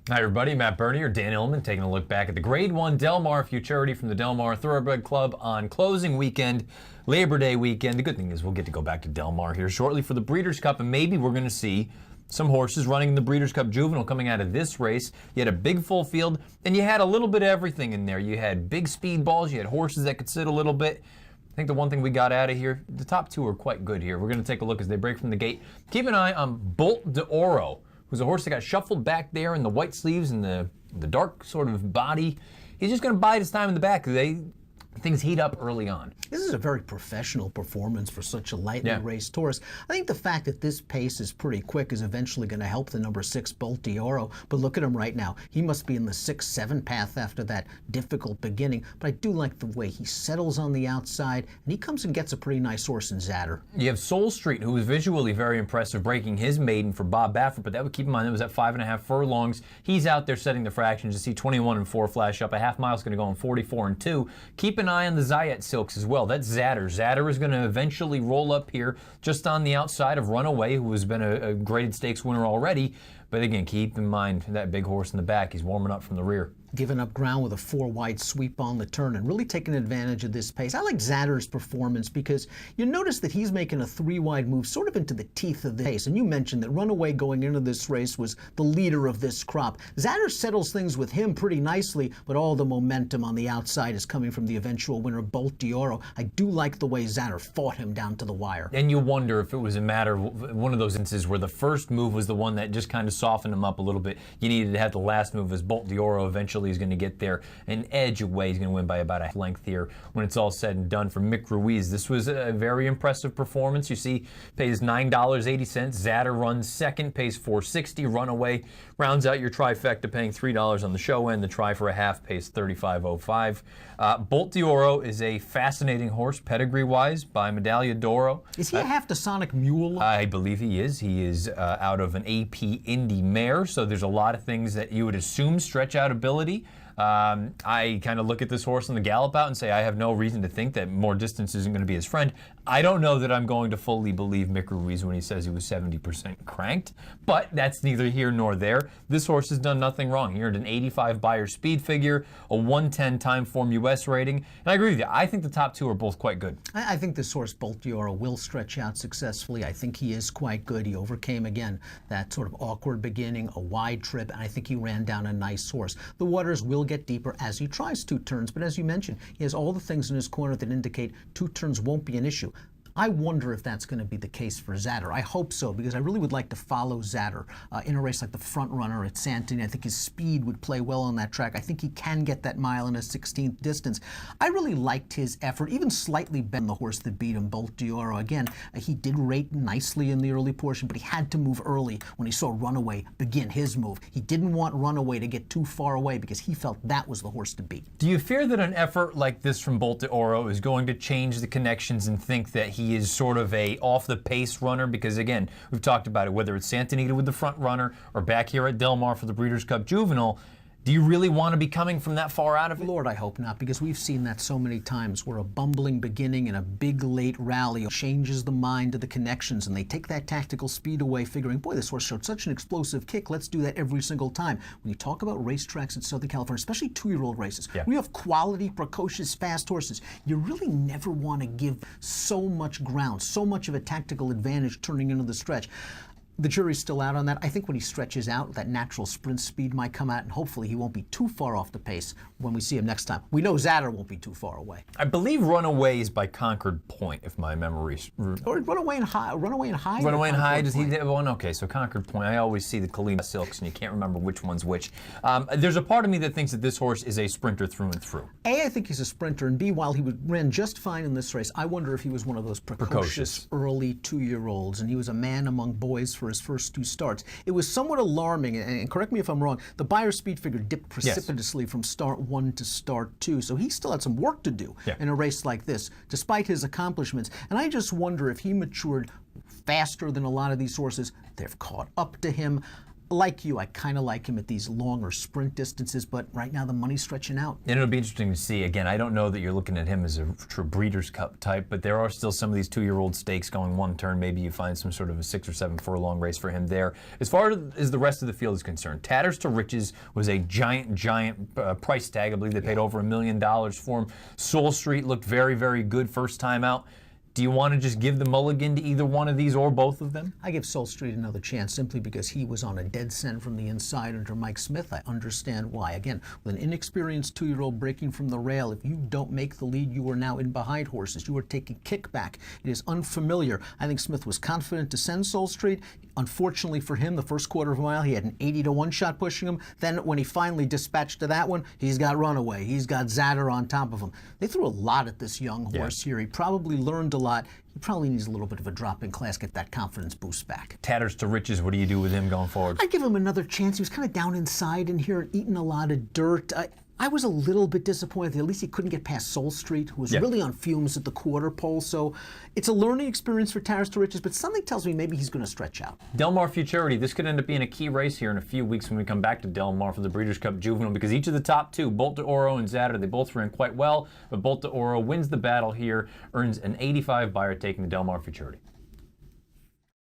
Hi everybody, Matt Bernier, Dan Illman, taking a look back at the Grade 1 Mar Futurity from the Del Mar Thoroughbred Club on closing weekend, Labor Day weekend. The good thing is we'll get to go back to Del Mar here shortly for the Breeders' Cup, and maybe we're going to see some horses running in the Breeders' Cup Juvenile coming out of this race. You had a big full field, and you had a little bit of everything in there. You had big speed balls, you had horses that could sit a little bit. I think the one thing we got out of here, the top two are quite good here. We're going to take a look as they break from the gate. Keep an eye on Bolt d'Oro, who's a horse that got shuffled back there in the white sleeves and the dark sort of body. He's just going to bide his time in the back. Things heat up early on. This is a very professional performance for such a lightly raced horse. I think the fact that this pace is pretty quick is eventually going to help the number 6 Bolt d'Oro. But look at him right now. He must be in the 6-7 path after that difficult beginning. But I do like the way he settles on the outside, and he comes and gets a pretty nice horse in Zatter. You have Soul Street, who was visually very impressive, breaking his maiden for Bob Baffert, but that would keep in mind it was at 5.5 furlongs. He's out there setting the fractions. You see 21-4 flash up. A half mile is going to go in 44-2. Keep an eye on the Zayat Silks as well. That's Zatter. Zatter is going to eventually roll up here just on the outside of Runaway, who has been a graded stakes winner already. But again, keep in mind that big horse in the back. He's warming up from the rear. Giving up ground with a 4-wide sweep on the turn and really taking advantage of this pace. I like Zatter's performance because you notice that he's making a 3-wide move sort of into the teeth of the pace. And you mentioned that Runaway going into this race was the leader of this crop. Zatter settles things with him pretty nicely, but all the momentum on the outside is coming from the eventual winner, Bolt d'Oro. I do like the way Zatter fought him down to the wire. And you wonder if it was a matter of one of those instances where the first move was the one that just kind of softened him up a little bit. You needed to have the last move as Bolt d'Oro eventually is going to get there an edge away. He's going to win by about a length here when it's all said and done for Mick Ruiz. This was a very impressive performance. You see, pays $9.80. Zatter runs second, pays $4.60. Runaway rounds out your trifecta, paying $3 on the show end. The try for a half pays $35.05. Bolt d'Oro is a fascinating horse, pedigree-wise, by Medaglia d'Oro. Is he a half-Dasonic mule? I believe he is. He is out of an AP Indy mare, so there's a lot of things that you would assume stretch out ability. I kind of look at this horse on the gallop out and say I have no reason to think that more distance isn't going to be his friend. I don't know that I'm going to fully believe Mick Ruiz when he says he was 70% cranked, but that's neither here nor there. This horse has done nothing wrong. He earned an 85 Beyer speed figure, a 110 time form US rating, and I agree with you. I think the top two are both quite good. I think this horse, Bolt d'Oro, will stretch out successfully. I think he is quite good. He overcame, again, that sort of awkward beginning, a wide trip, and I think he ran down a nice horse. The waters will get deeper as he tries 2 turns, but as you mentioned, he has all the things in his corner that indicate 2 turns won't be an issue. I wonder if that's going to be the case for Zatter. I hope so, because I really would like to follow Zatter in a race like the front runner at Santini. I think his speed would play well on that track. I think he can get that mile in a 16th distance. I really liked his effort, even slightly better than the horse that beat him, Bolt d'Oro. Again, he did rate nicely in the early portion, but he had to move early when he saw Runaway begin his move. He didn't want Runaway to get too far away because he felt that was the horse to beat. Do you fear that an effort like this from Bolt d'Oro is going to change the connections and think that he is sort of a off-the-pace runner? Because again, we've talked about it, whether it's Santa Anita with the front runner or back here at Del Mar for the Breeders' Cup Juvenile, do you really want to be coming from that far out of it? Lord, I hope not, because we've seen that so many times where a bumbling beginning and a big late rally changes the mind of the connections, and they take that tactical speed away, figuring, boy, this horse showed such an explosive kick, let's do that every single time. When you talk about racetracks in Southern California, especially 2-year-old races, we have quality, precocious, fast horses. You really never want to give so much ground, so much of a tactical advantage turning into the stretch. The jury's still out on that. I think when he stretches out, that natural sprint speed might come out, and hopefully he won't be too far off the pace when we see him next time. We know Zatter won't be too far away. I believe Runaway is by Concord Point, if my memory's... Or Runaway and High. Runaway and High. Runaway and High, does he... Well, okay, so Concord Point. I always see the Kalima Silks, and you can't remember which one's which. There's a part of me that thinks that this horse is a sprinter through and through. A, I think he's a sprinter, and B, while he ran just fine in this race, I wonder if he was one of those precocious early 2-year-olds, and he was a man among boys for his first 2 starts. It was somewhat alarming, and correct me if I'm wrong, the Beyer speed figure dipped precipitously from start 1 to start 2, so he still had some work to do in a race like this, despite his accomplishments. And I just wonder if he matured faster than a lot of these horses. They've caught up to him. like you, I kind of like him at these longer sprint distances, but right now the money's stretching out. And it'll be interesting to see. Again, I don't know that you're looking at him as a true Breeders' Cup type, but there are still some of these 2-year-old stakes going one turn. Maybe you find some sort of a 6 or 7 furlong race for him there. As far as the rest of the field is concerned, Tatters to Riches was a giant price tag. I believe they paid over $1 million for him. Soul Street looked very, very good first time out. Do you want to just give the mulligan to either one of these or both of them? I give Soul Street another chance simply because he was on a dead scent from the inside under Mike Smith. I understand why. Again, with an inexperienced 2-year-old breaking from the rail, if you don't make the lead, you are now in behind horses. You are taking kickback. It is unfamiliar. I think Smith was confident to send Soul Street. Unfortunately for him, the first quarter of a mile, he had an 80-to-1 shot pushing him. Then when he finally dispatched to that one, he's got Runaway. He's got Zatter on top of him. They threw a lot at this young horse here. He probably learned a lot. He probably needs a little bit of a drop in class, get that confidence boost back. Tatters to Riches, what do you do with him going forward? I'd give him another chance. He was kind of down inside in here and eating a lot of dirt. I was a little bit disappointed that at least he couldn't get past Soul Street, who was really on fumes at the quarter pole. So it's a learning experience for Tatters to Riches, but something tells me maybe he's going to stretch out. Del Mar Futurity, this could end up being a key race here in a few weeks when we come back to Del Mar for the Breeders' Cup Juvenile, because each of the top two, Bolt d'Oro and Zatter, they both ran quite well, but Bolt d'Oro wins the battle here, earns an 85 buyer taking the Del Mar Futurity.